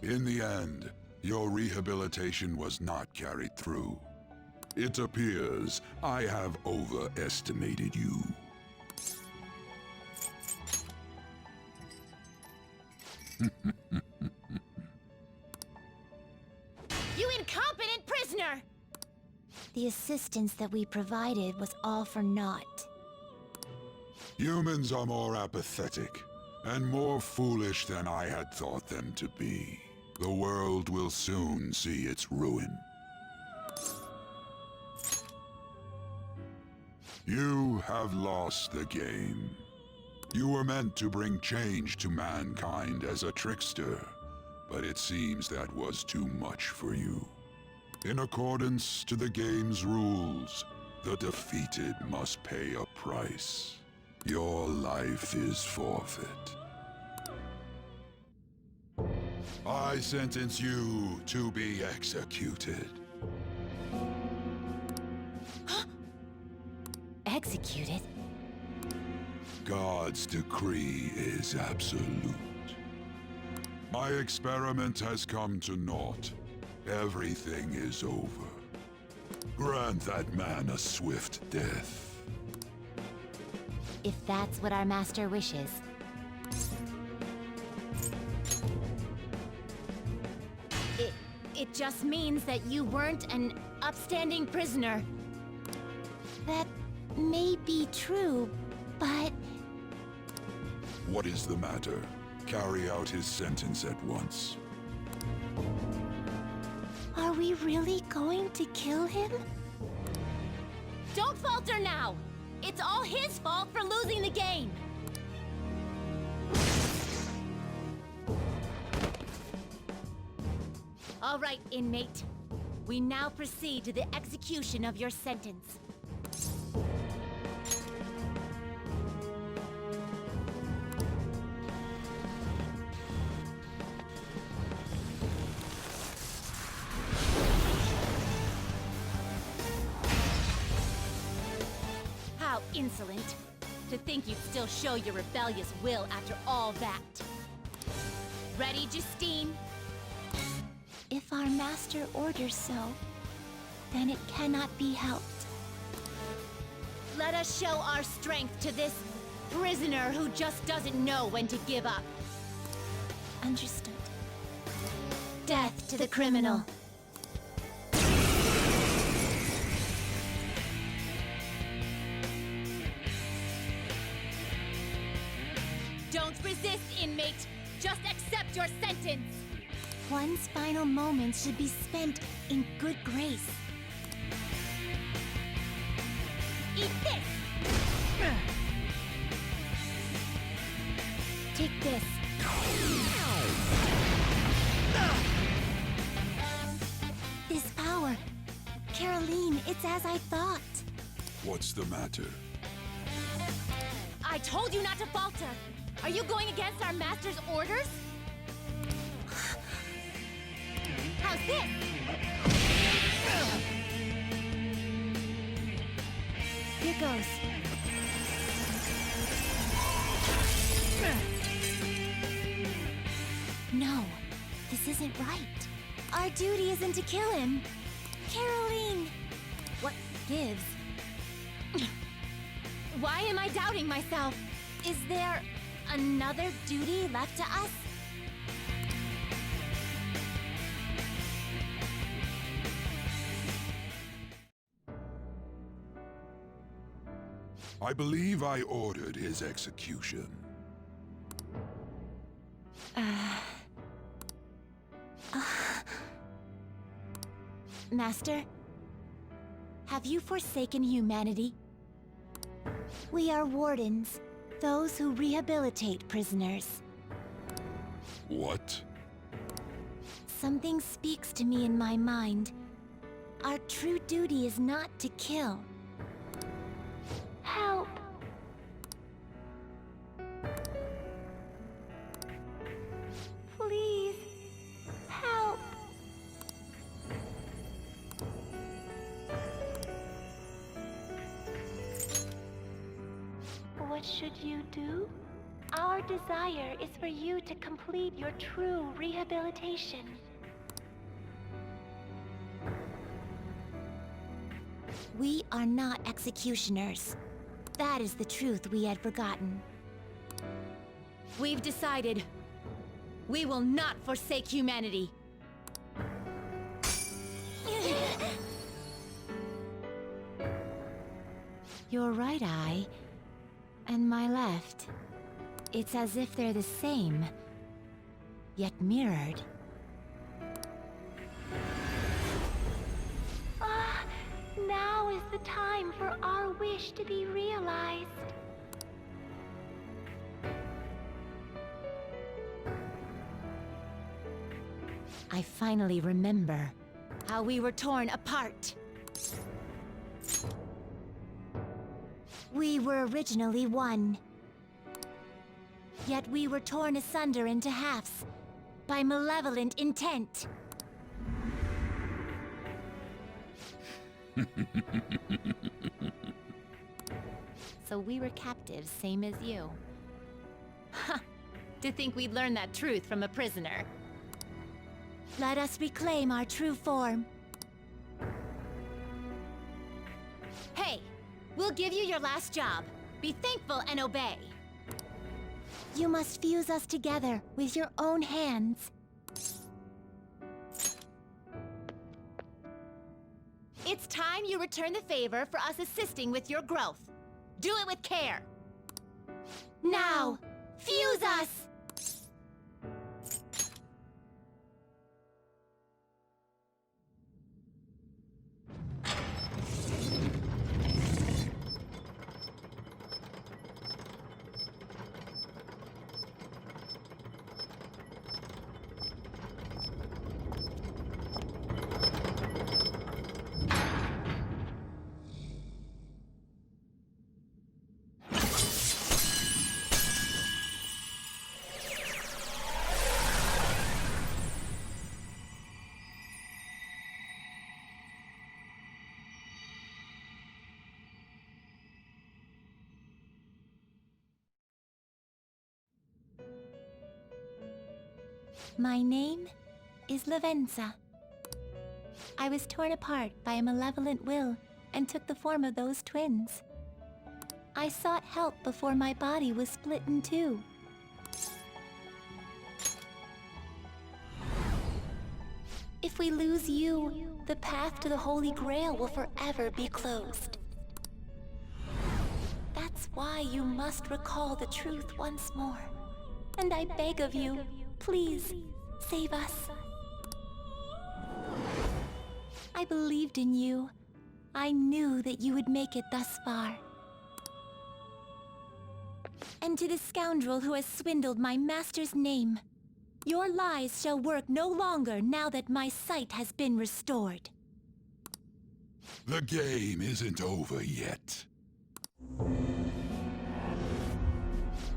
In the end, your rehabilitation was not carried through. It appears I have overestimated you. You incompetent prisoner! The assistance that we provided was all for naught. Humans are more apathetic and more foolish than I had thought them to be. The world will soon see its ruin. You have lost the game. You were meant to bring change to mankind as a trickster, but it seems that was too much for you. In accordance to the game's rules, the defeated must pay a price. Your life is forfeit. I sentence you to be executed. Executed? God's decree is absolute. My experiment has come to naught. Everything is over. Grant that man a swift death. If that's what our master wishes. It just means that you weren't an upstanding prisoner. That may be true, but... What is the matter? Carry out his sentence at once. Are we really going to kill him? Don't falter now! It's all his fault for losing the game! All right, inmate. We now proceed to the execution of your sentence. How insolent. To think you'd still show your rebellious will after all that. Ready, Justine? If our master orders so, then it cannot be helped. Let us show our strength to this prisoner who just doesn't know when to give up. Understood. Death to the criminal. Don't resist, inmate. Just accept your sentence. One's final moments should be spent in good grace. Eat this! Take this. This power. Caroline, it's as I thought. What's the matter? I told you not to falter. Are you going against our master's orders? How's this? Here goes. No, this isn't right. Our duty isn't to kill him. Caroline! What gives? Why am I doubting myself? Is there another duty left to us? I believe I ordered his execution. Master, have you forsaken humanity? We are wardens, those who rehabilitate prisoners. What? Something speaks to me in my mind. Our true duty is not to kill. Help! Please, help! What should you do? Our desire is for you to complete your true rehabilitation. We are not executioners. That is the truth we had forgotten. We've decided. We will not forsake humanity. Your right eye and my left. It's as if they're the same, yet mirrored. Now is the time for our wish to be realized. I finally remember How we were torn apart. we were originally one. Yet we were torn asunder into halves by malevolent intent. So we were captives, same as you. Ha! To think we'd learn that truth from a prisoner. Let us reclaim our true form. Hey! We'll give you your last job. Be thankful and obey. You must fuse us together with your own hands. It's time you return the favor for us assisting with your growth. Do it with care. Now, fuse us! My name is Lavenza. I was torn apart by a malevolent will and took the form of those twins. I sought help before my body was split in two. If we lose you, the path to the Holy Grail will forever be closed. That's why you must recall the truth once more. And I beg of you, please, save us. I believed in you. I knew that you would make it thus far. And to the scoundrel who has swindled my master's name, your lies shall work no longer now that my sight has been restored. The game isn't over yet.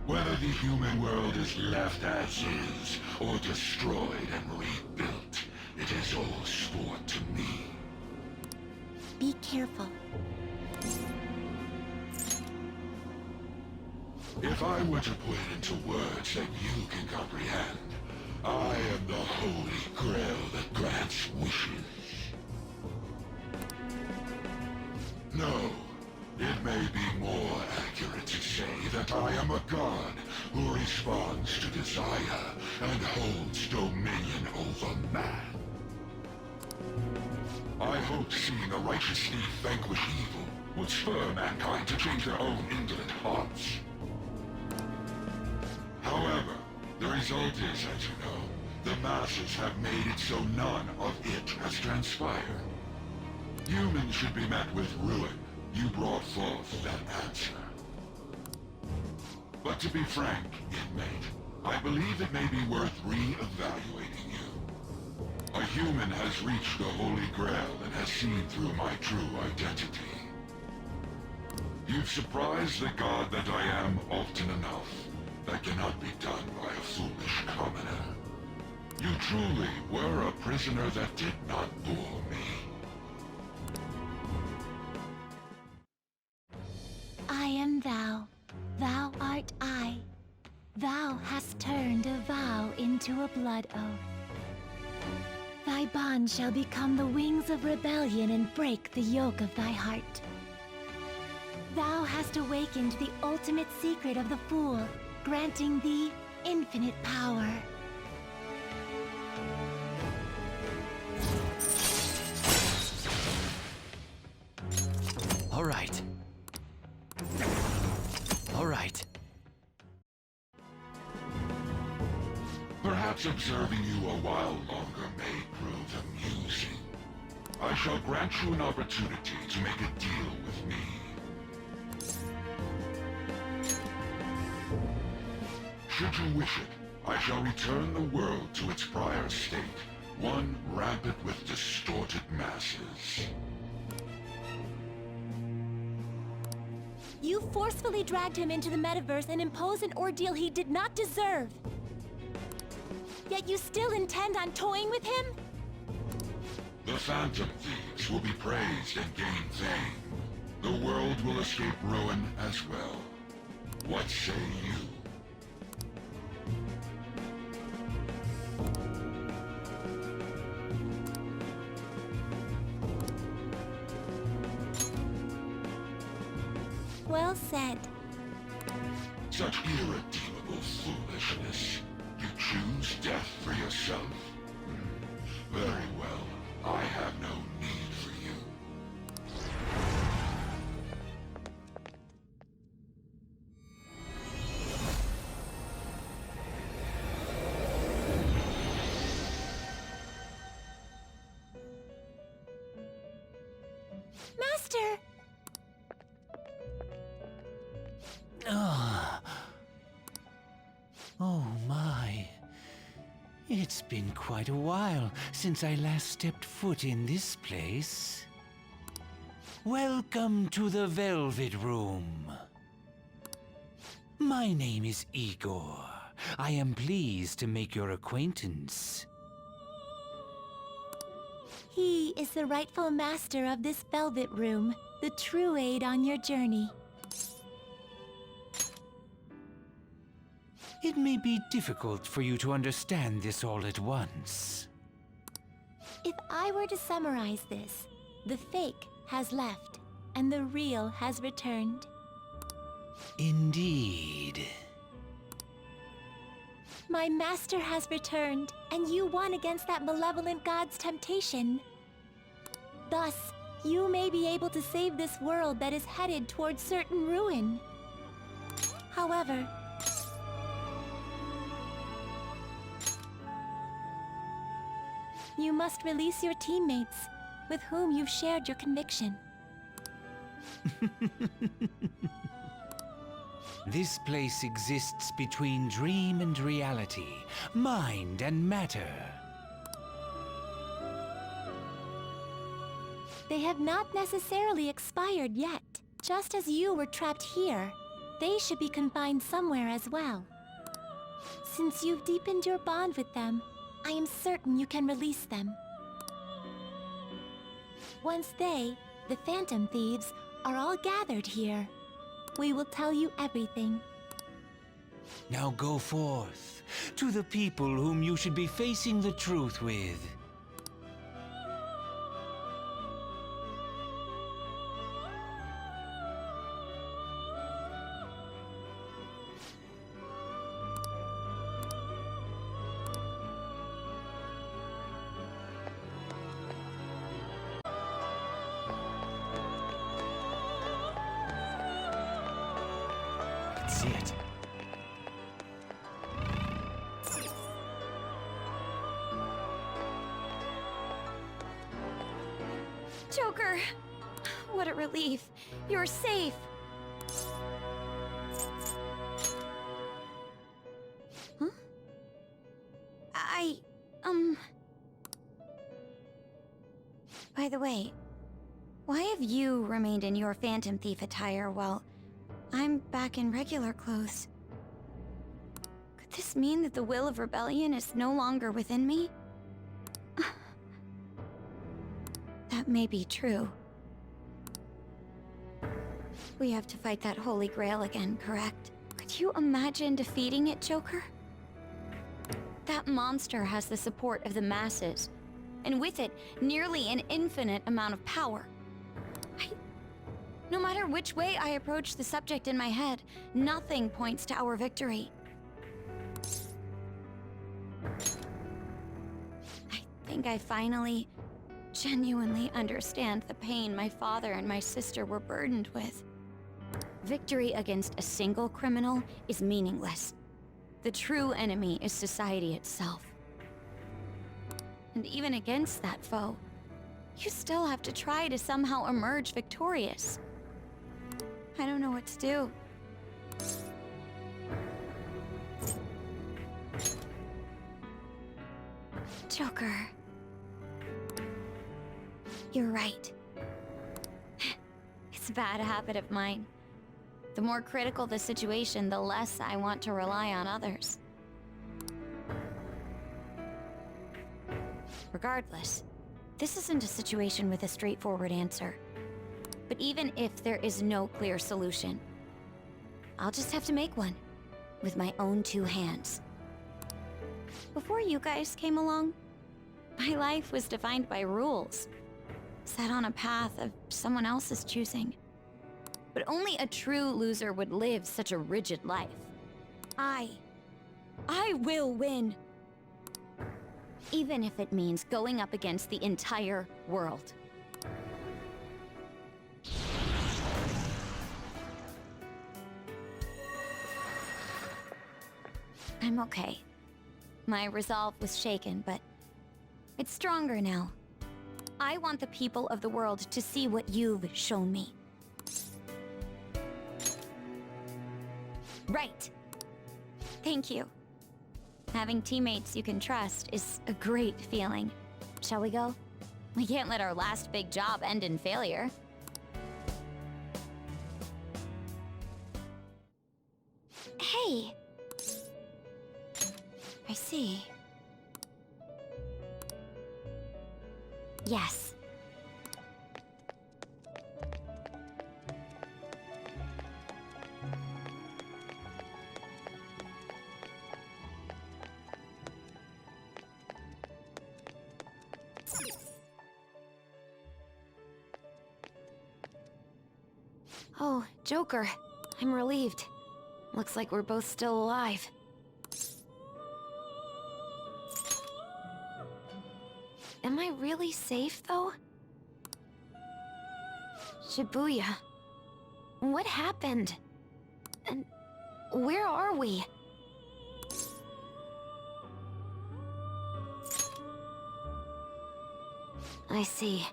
Whether the human world is left as is, or destroyed and rebuilt, it is all sport to me. Be careful. If I were to put it into words that you can comprehend, I am the Holy Grail that grants wishes. No, it may be more accurate to say that I am a god who responds to desire and holds dominion over man. I hoped seeing a righteous thief vanquish evil would spur mankind to change their own indolent hearts. However, the result is, as you know, the masses have made it so none of it has transpired. Humans should be met with ruin. You brought forth that answer. But to be frank, inmate, I believe it may be worth re-evaluating you. A human has reached the Holy Grail and has seen through my true identity. You've surprised the god that I am often enough. That cannot be done by a foolish commoner. You truly were a prisoner that did not bore me. I am thou. Thou art I. Thou hast turned a vow into a blood oath. Thy bond shall become the wings of rebellion and break the yoke of thy heart. Thou hast awakened the ultimate secret of the Fool, granting thee infinite power. All right. All right. Perhaps observing you a while longer may prove amusing. I shall grant you an opportunity to make a deal with me. Should you wish it, I shall return the world to its prior state, one rampant with distorted masses. You forcefully dragged him into the metaverse and imposed an ordeal he did not deserve. Yet you still intend on toying with him? The Phantom Thieves will be praised and gain fame. The world will escape ruin as well. What say you? Well said. Such irredeemable foolishness. You choose death for yourself? Very well. I have no need for you. Master! Oh my. It's been quite a while since I last stepped foot in this place. Welcome to the Velvet Room. My name is Igor. I am pleased to make your acquaintance. He is the rightful master of this Velvet Room, the true aid on your journey. It may be difficult for you to understand this all at once. If I were to summarize this, the fake has left, and the real has returned. Indeed. My master has returned, and you won against that malevolent god's temptation. Thus, you may be able to save this world that is headed towards certain ruin. However, you must release your teammates, with whom you've shared your conviction. This place exists between dream and reality, mind and matter. They have not necessarily expired yet. Just as you were trapped here, they should be confined somewhere as well. Since you've deepened your bond with them, I am certain you can release them. Once they, the Phantom Thieves, are all gathered here, we will tell you everything. Now go forth, to the people whom you should be facing the truth with. That's it. Joker! What a relief. You're safe. Huh? By the way, why have you remained in your Phantom Thief attire while I'm back in regular clothes? Could this mean that the will of rebellion is no longer within me? That may be true. We have to fight that Holy Grail again, correct? Are Could you imagine defeating it, Joker? That monster has the support of the masses, and with it, nearly an infinite amount of power. No matter which way I approach the subject in my head, nothing points to our victory. I think I finally, genuinely understand the pain my father and my sister were burdened with. Victory against a single criminal is meaningless. The true enemy is society itself. And even against that foe, you still have to try to somehow emerge victorious. I don't know what to do. Joker. You're right. It's a bad habit of mine. The more critical the situation, the less I want to rely on others. Regardless, this isn't a situation with a straightforward answer. But even if there is no clear solution, I'll just have to make one, with my own two hands. Before you guys came along, my life was defined by rules, set on a path of someone else's choosing. But only a true loser would live such a rigid life. I will win! Even if it means going up against the entire world. I'm okay. My resolve was shaken, but it's stronger now. I want the people of the world to see what you've shown me. Right. Thank you. Having teammates you can trust is a great feeling. Shall we go? We can't let our last big job end in failure. Hey! I see. Yes. Oh, Joker. I'm relieved. Looks like we're both still alive. Am I really safe, though? Shibuya. What happened? And where are we? I see.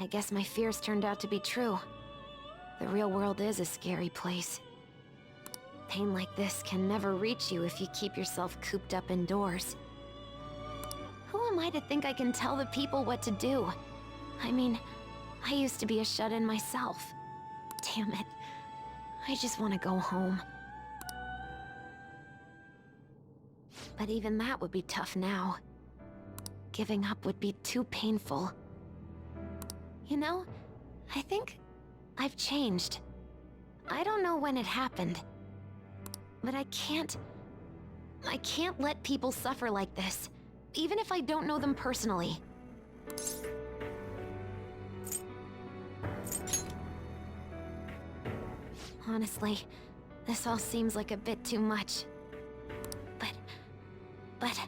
I guess my fears turned out to be true. The real world is a scary place. Pain like this can never reach you if you keep yourself cooped up indoors. Who am I to think I can tell the people what to do? I mean, I used to be a shut-in myself. Damn it. I just want to go home. But even that would be tough now. Giving up would be too painful. You know, I think I've changed. I don't know when it happened, but I can't let people suffer like this, even if I don't know them personally. Honestly, this all seems like a bit too much. But...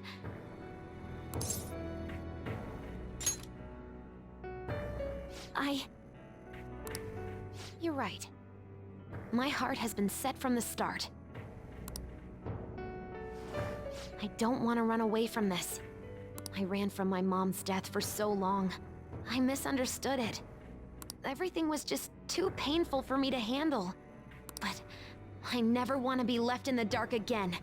You're right. My heart has been set from the start. I don't want to run away from this. I ran from my mom's death for so long. I misunderstood it. Everything was just too painful for me to handle. But I never want to be left in the dark again.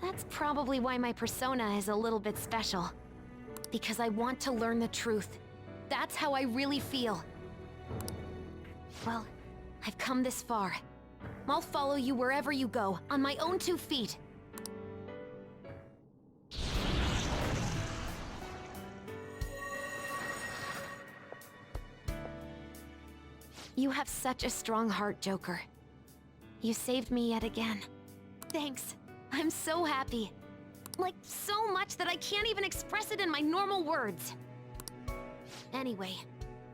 That's probably why my persona is a little bit special. Because I want to learn the truth. That's how I really feel. Well, I've come this far. I'll follow you wherever you go, on my own 2 feet. You have such a strong heart, Joker. You saved me yet again. Thanks. I'm so happy. Like, so much that I can't even express it in my normal words. Anyway,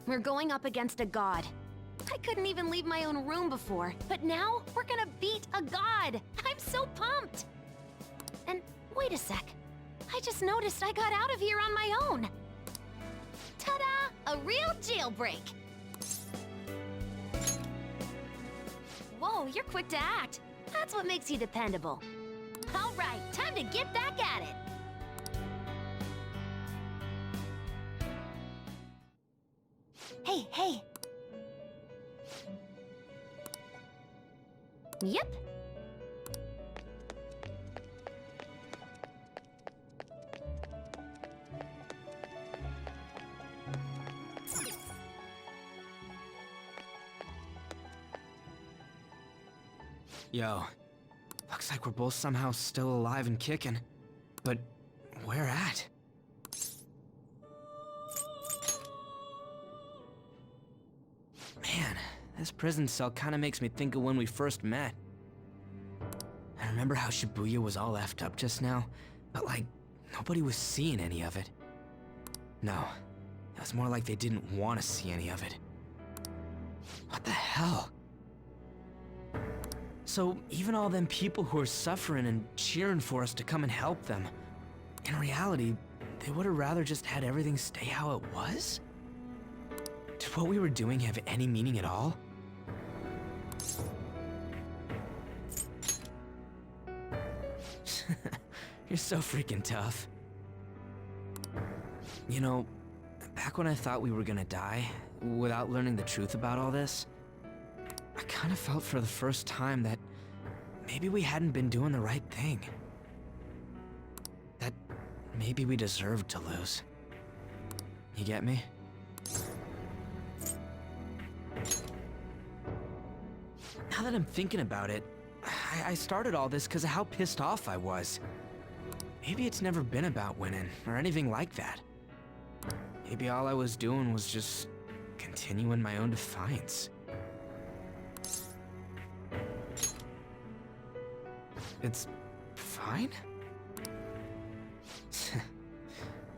we're going up against a god. I couldn't even leave my own room before, but now we're gonna beat a god! I'm so pumped! And wait a sec. I just noticed I got out of here on my own. Ta-da! A real jailbreak! Whoa, you're quick to act. That's what makes you dependable. All right, time to get back at it. Hey. Yep. Yo, looks like we're both somehow still alive and kicking. But where at? Man, this prison cell kinda makes me think of when we first met. I remember how Shibuya was all effed up just now, but like, nobody was seeing any of it. No, it was more like they didn't want to see any of it. What the hell? So even all them people who are suffering and cheering for us to come and help them, in reality, they would have rather just had everything stay how it was? Did what we were doing have any meaning at all? You're so freaking tough. You know, back when I thought we were gonna die, without learning the truth about all this, I kind of felt for the first time that maybe we hadn't been doing the right thing. That maybe we deserved to lose. You get me? Now that I'm thinking about it, I started all this because of how pissed off I was. Maybe it's never been about winning or anything like that. Maybe all I was doing was just continuing my own defiance. It's fine?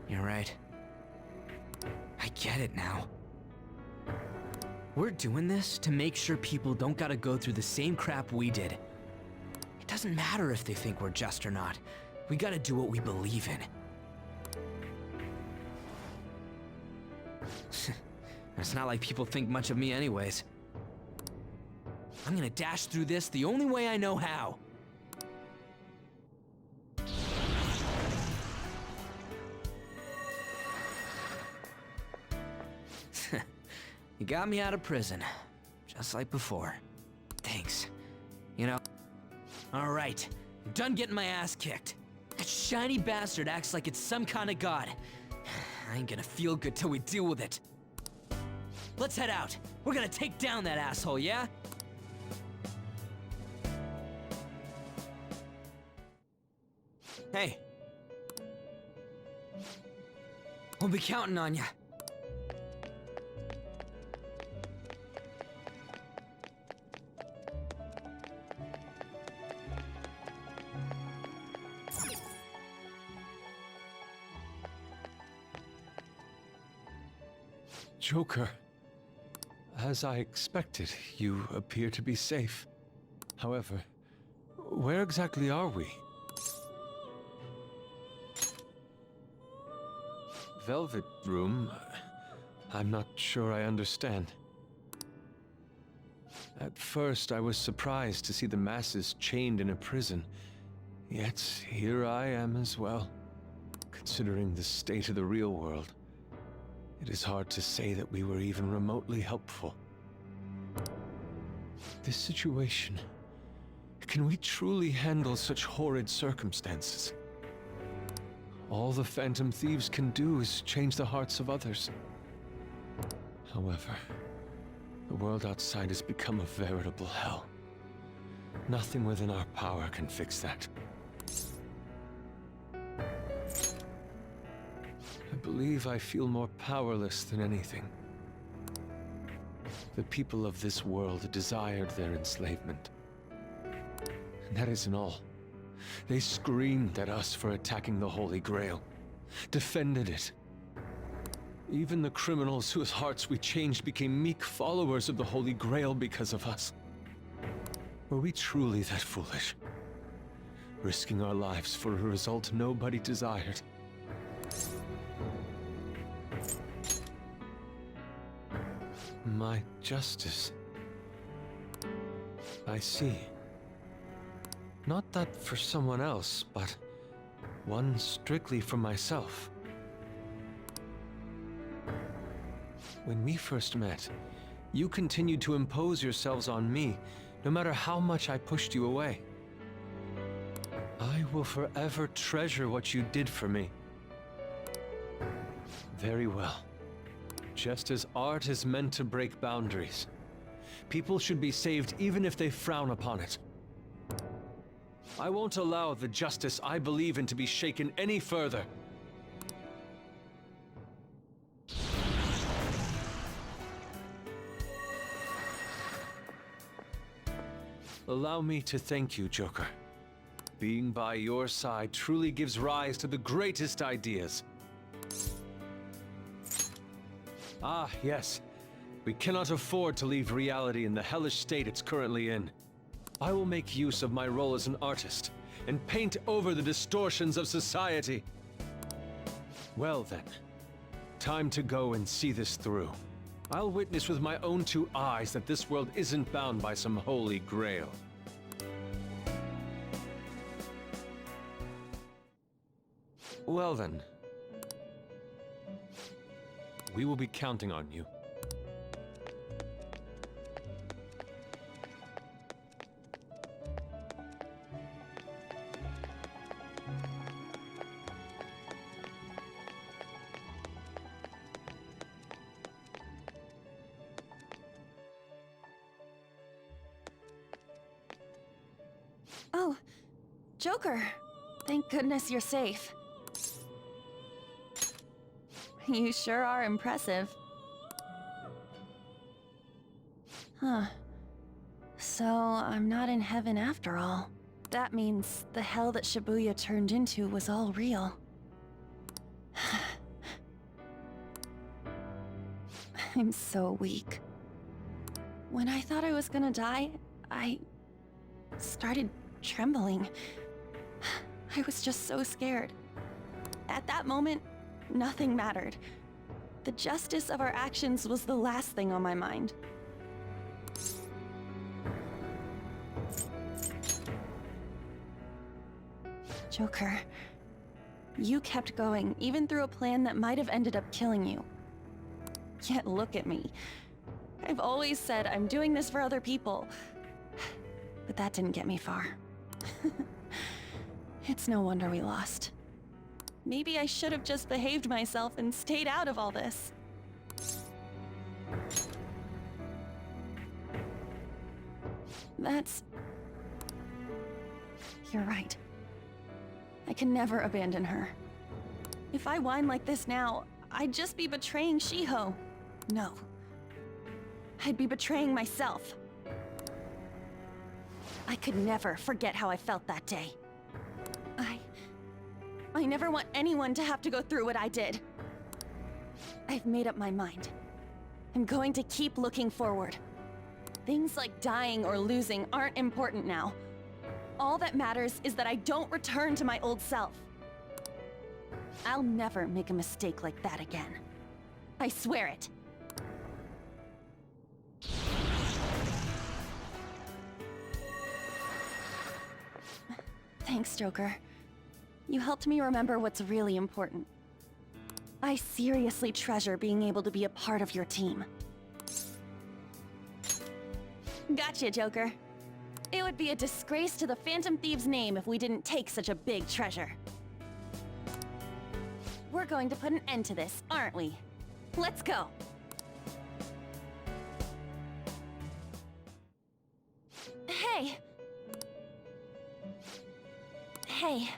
You're right. I get it now. We're doing this to make sure people don't gotta go through the same crap we did. It doesn't matter if they think we're just or not. We gotta do what we believe in. It's not like people think much of me anyways. I'm gonna dash through this the only way I know how. You got me out of prison, just like before. Thanks. You know, all right, I'm done getting my ass kicked. That shiny bastard acts like it's some kind of god. I ain't gonna feel good till we deal with it. Let's head out. We're gonna take down that asshole, yeah? Hey. We'll be counting on ya. Joker, as I expected, you appear to be safe. However, where exactly are we? Velvet Room? I'm not sure I understand. At first, I was surprised to see the masses chained in a prison. Yet, here I am as well. Considering the state of the real world, it is hard to say that we were even remotely helpful. This situation... Can we truly handle such horrid circumstances? All the Phantom Thieves can do is change the hearts of others. However, the world outside has become a veritable hell. Nothing within our power can fix that. I believe I feel more powerless than anything. The people of this world desired their enslavement. And that isn't all. They screamed at us for attacking the Holy Grail, defended it. Even the criminals whose hearts we changed became meek followers of the Holy Grail because of us. Were we truly that foolish? Risking our lives for a result nobody desired. My justice. I see. Not that for someone else, but one strictly for myself. When we first met, you continued to impose yourselves on me, no matter how much I pushed you away. I will forever treasure what you did for me. Very well. Just as art is meant to break boundaries, people should be saved even if they frown upon it. I won't allow the justice I believe in to be shaken any further. Allow me to thank you, Joker. Being by your side truly gives rise to the greatest ideas. Ah, yes. We cannot afford to leave reality in the hellish state it's currently in. I will make use of my role as an artist and paint over the distortions of society. Well then, time to go and see this through. I'll witness with my own two eyes that this world isn't bound by some holy grail. Well then, we will be counting on you. Oh, Joker. Thank goodness you're safe. You sure are impressive. Huh. So, I'm not in heaven after all. That means the hell that Shibuya turned into was all real. I'm so weak. When I thought I was gonna die, I started trembling. I was just so scared. At that moment, nothing mattered. The justice of our actions was the last thing on my mind. Joker, you kept going, even through a plan that might have ended up killing you. Yet look at me. I've always said I'm doing this for other people, but that didn't get me far. It's no wonder we lost. Maybe I should have just behaved myself and stayed out of all this. You're right. I can never abandon her. If I whine like this now, I'd just be betraying Shiho. No. I'd be betraying myself. I could never forget how I felt that day. I never want anyone to have to go through what I did. I've made up my mind. I'm going to keep looking forward. Things like dying or losing aren't important now. All that matters is that I don't return to my old self. I'll never make a mistake like that again. I swear it. Thanks, Joker. You helped me remember what's really important. I seriously treasure being able to be a part of your team. Gotcha, Joker. It would be a disgrace to the Phantom Thieves' name if we didn't take such a big treasure. We're going to put an end to this, aren't we? Let's go! Hey! Hey.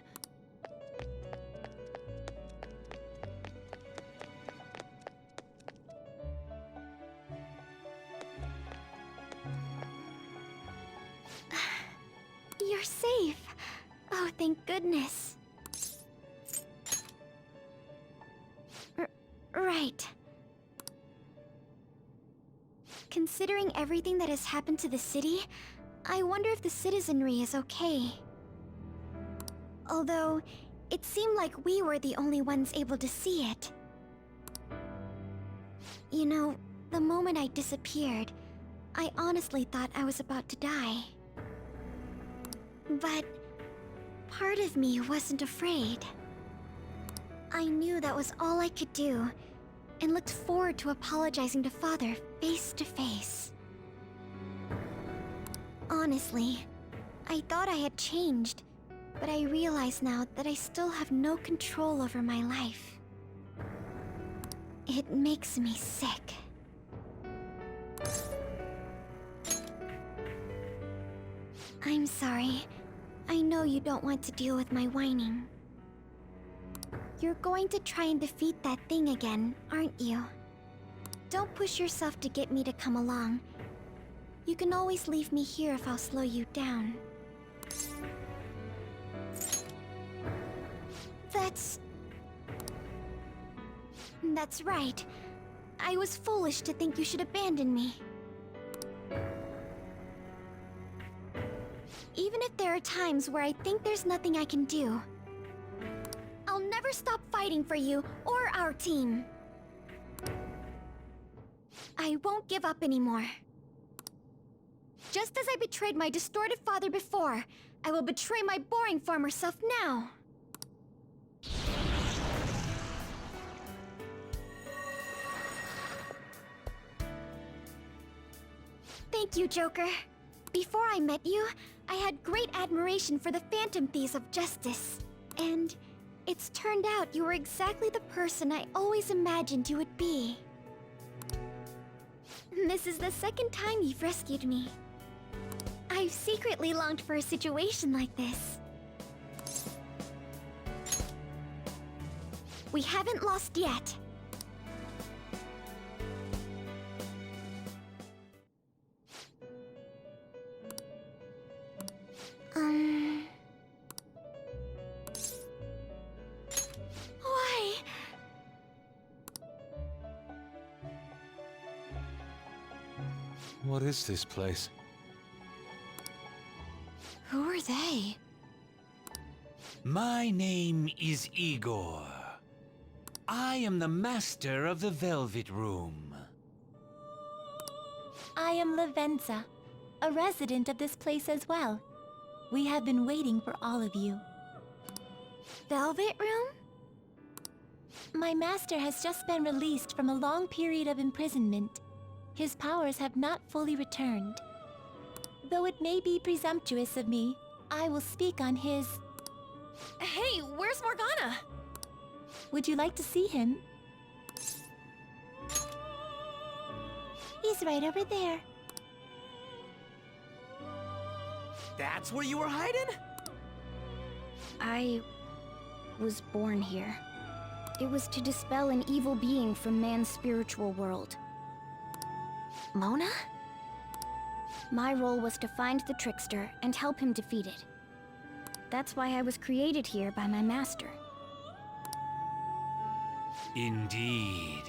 You're safe. thank goodness. Right. Considering everything that has happened to the city, I wonder if the citizenry is okay. Although, it seemed like we were the only ones able to see it. You know, the moment I disappeared, I honestly thought I was about to die. But part of me wasn't afraid. I knew that was all I could do, and looked forward to apologizing to Father face to face. Honestly, I thought I had changed, but I realize now that I still have no control over my life. It makes me sick. I'm sorry. I know you don't want to deal with my whining. You're going to try and defeat that thing again, aren't you? Don't push yourself to get me to come along. You can always leave me here if I'll slow you down. That's right. I was foolish to think you should abandon me. Even if there are times where I think there's nothing I can do, I'll never stop fighting for you or our team. I won't give up anymore. Just as I betrayed my distorted father before, I will betray my boring former self now. Thank you, Joker. Before I met you, I had great admiration for the Phantom Thieves of Justice. And it's turned out you were exactly the person I always imagined you would be. This is the second time you've rescued me. I've secretly longed for a situation like this. We haven't lost yet. Why? What is this place? Who are they? My name is Igor. I am the master of the Velvet Room. I am Lavenza, a resident of this place as well. We have been waiting for all of you. Velvet Room? My master has just been released from a long period of imprisonment. His powers have not fully returned. Though it may be presumptuous of me, I will speak on his... Hey, where's Morgana? Would you like to see him? He's right over there. That's where you were hiding? I was born here. It was to dispel an evil being from man's spiritual world. Mona? My role was to find the trickster and help him defeat it. That's why I was created here by my master. Indeed.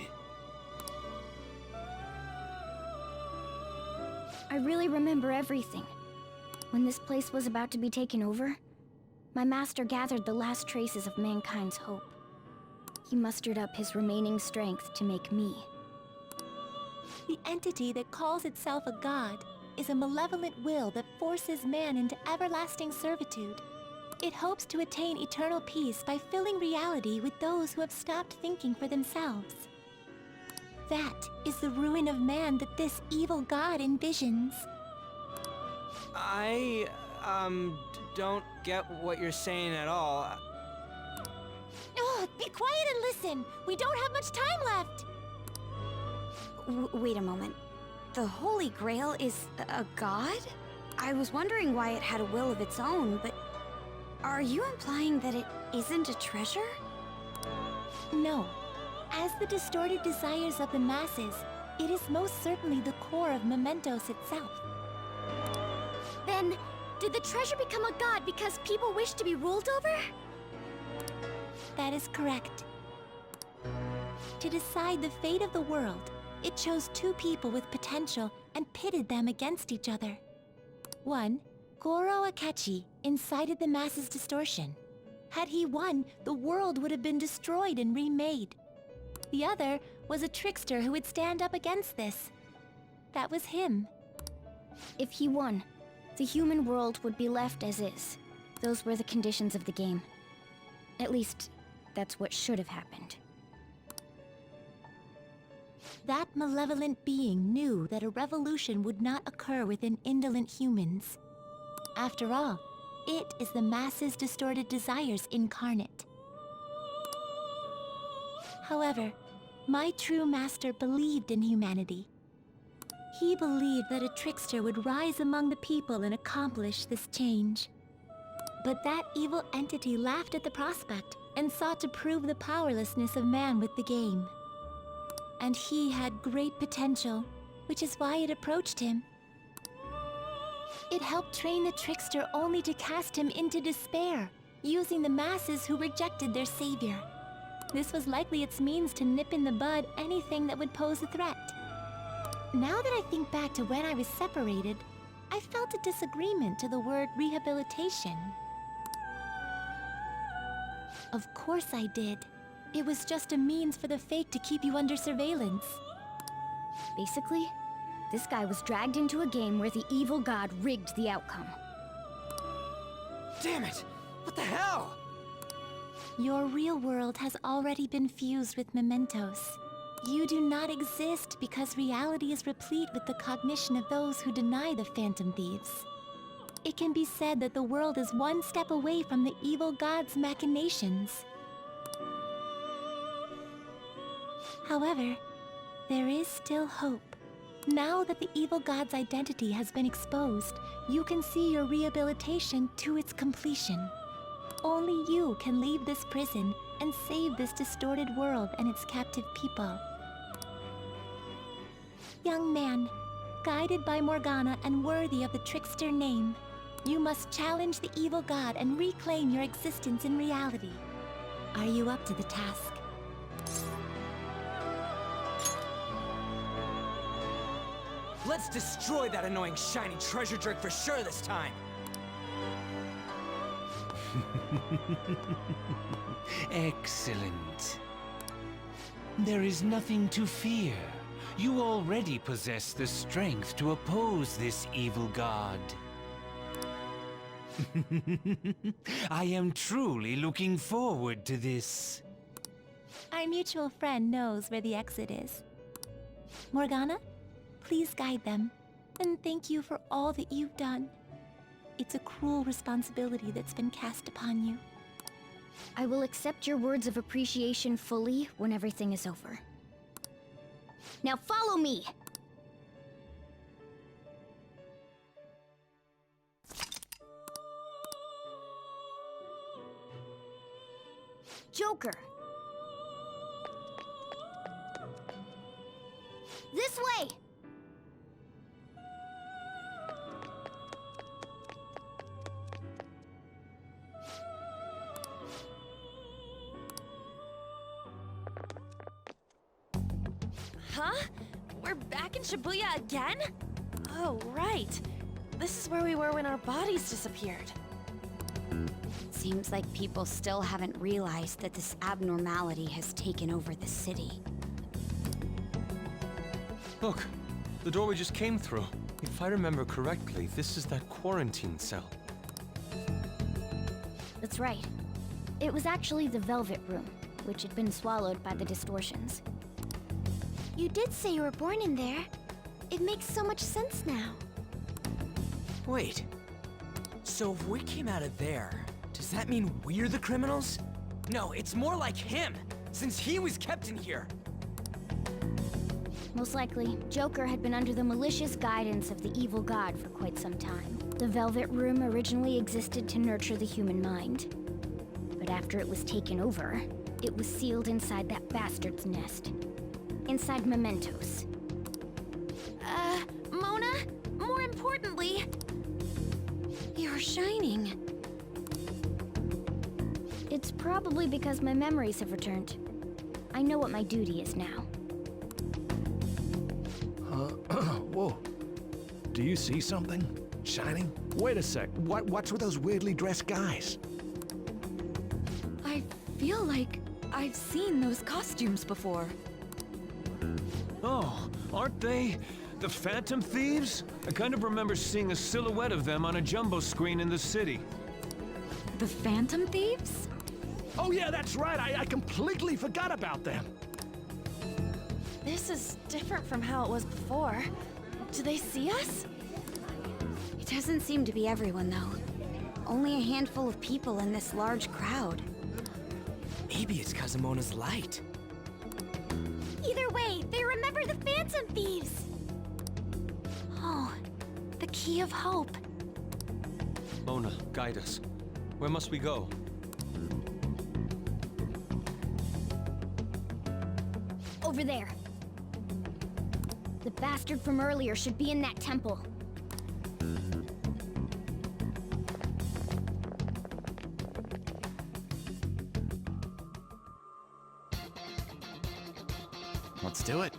I really remember everything. When this place was about to be taken over, my master gathered the last traces of mankind's hope. He mustered up his remaining strength to make me. The entity that calls itself a god is a malevolent will that forces man into everlasting servitude. It hopes to attain eternal peace by filling reality with those who have stopped thinking for themselves. That is the ruin of man that this evil god envisions. I, don't get what you're saying at all. Oh, be quiet and listen! We don't have much time left! Wait a moment. The Holy Grail is a god? I was wondering why it had a will of its own, but... Are you implying that it isn't a treasure? No. As the distorted desires of the masses, it is most certainly the core of Mementos itself. Then, Did the treasure become a god because people wish to be ruled over? That is correct. To decide the fate of the world, it chose two people with potential and pitted them against each other. One, Goro Akechi, incited the masses' distortion. Had he won, the world would have been destroyed and remade. The other was a trickster who would stand up against this. That was him. If he won, the human world would be left as is. Those were the conditions of the game. At least, that's what should have happened. That malevolent being knew that a revolution would not occur within indolent humans. After all, it is the masses' distorted desires incarnate. However, my true master believed in humanity. He believed that a trickster would rise among the people and accomplish this change. But that evil entity laughed at the prospect and sought to prove the powerlessness of man with the game. And he had great potential, which is why it approached him. It helped train the trickster only to cast him into despair, using the masses who rejected their savior. This was likely its means to nip in the bud anything that would pose a threat. Now that I think back to when I was separated, I felt a disagreement to the word rehabilitation. Of course I did. It was just a means for the Fake to keep you under surveillance. Basically, this guy was dragged into a game where the evil god rigged the outcome. Damn it! What the hell? Your real world has already been fused with mementos. You do not exist because reality is replete with the cognition of those who deny the Phantom Thieves. It can be said that the world is one step away from the evil god's machinations. However, there is still hope. Now that the evil god's identity has been exposed, you can see your rehabilitation to its completion. Only you can leave this prison and save this distorted world and its captive people. Young man, guided by Morgana and worthy of the trickster name, you must challenge the evil god and reclaim your existence in reality. Are you up to the task? Let's destroy that annoying shiny treasure jerk for sure this time! Excellent. There is nothing to fear. You already possess the strength to oppose this evil god. I am truly looking forward to this. Our mutual friend knows where the exit is. Morgana, please guide them. And thank you for all that you've done. It's a cruel responsibility that's been cast upon you. I will accept your words of appreciation fully when everything is over. Now follow me! Joker! This way! Huh? We're back in Shibuya again? Oh, right. This is where we were when our bodies disappeared. Seems like people still haven't realized that this abnormality has taken over the city. Look, the door we just came through. If I remember correctly, this is that quarantine cell. That's right. It was actually the Velvet Room, which had been swallowed by the distortions. You did say you were born in there. It makes so much sense now. Wait. So if we came out of there, does that mean we're the criminals? No, it's more like him, since he was kept in here. Most likely, Joker had been under the malicious guidance of the evil god for quite some time. The Velvet Room originally existed to nurture the human mind. But after it was taken over, it was sealed inside that bastard's nest. Inside mementos. Mona? More importantly... You're shining. It's probably because my memories have returned. I know what my duty is now. Whoa. Do you see something? Shining? Wait a sec. What's with those weirdly dressed guys? I feel like I've seen those costumes before. Oh, aren't they the Phantom Thieves? I kind of remember seeing a silhouette of them on a jumbo screen in the city. The Phantom Thieves? Oh yeah, that's right. I completely forgot about them. This is different from how it was before. Do they see us? It doesn't seem to be everyone, though. Only a handful of people in this large crowd. Maybe it's Kazumona's light. Either way, they remember the Phantom Thieves! Oh, the Key of Hope. Mona, guide us. Where must we go? Over there. The bastard from earlier should be in that temple. Let's do it.